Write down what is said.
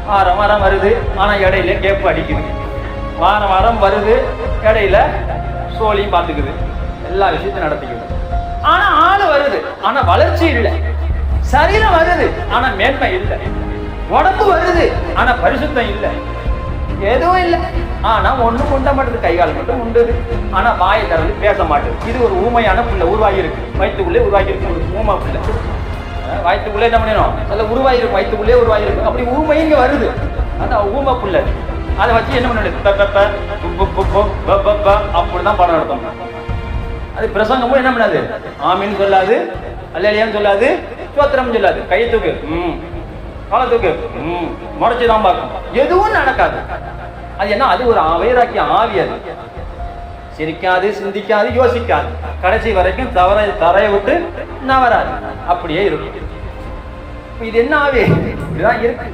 வாரம் வாரம் வருது, ஆனா இடையில கேப்பு அடிக்குது. வாரம் வாரம் வருது, இடையில சோழியும் பார்த்துக்குது, எல்லா விஷயத்தையும் நடத்திக்குது. ஆனா ஆளு வருது, ஆனா வளர்ச்சி இல்லை. சரீரம் வருது, ஆனா மேன்மை இல்லை. உடம்பு வருது, ஆனா பரிசுத்தம் இல்லை. எதுவும் இல்லை, ஆனா ஒண்ணு கொண்ட மாட்டேது, கைகால் மட்டும் உண்டுது, ஆனா வாயை திறந்து பேச மாட்டேது. இது ஒரு ஊமையான புள்ள உருவாகி இருக்கு, வயிற்றுக்குள்ளே உருவாகி இருக்கு. ஒரு ஊமை புள்ள வயிற்றுக்குள்ளே என்ன பண்ணணும், அதில் உருவாயிருக்கு, வயிற்றுக்குள்ளே உருவாயிருக்கு. அப்படி ஊமை இங்க வருது, அதான் ஊமை புள்ள. அதை வச்சு என்ன பண்ண, அப்படிதான் படம் நடத்தணும். அது பிரசங்கமும் என்ன பண்ணாது, ஆமின்னு சொல்லாது, அல்லையான்னு சொல்லாது, சோத்திரம் சொல்லாது. கையை தூக்கு, காலை தூக்கு, முறைச்சுதான் பார்க்கும், எதுவும் நடக்காது. அது என்ன, அது ஒரு வைராக்கிய ஆவி. அது சிரிக்காது, சிந்திக்காது, யோசிக்காது, கடைசி வரைக்கும் தரையை விட்டு நவராது, அப்படியே இருக்கும். இது என்ன ஆவி, இதுதான் இருக்கு.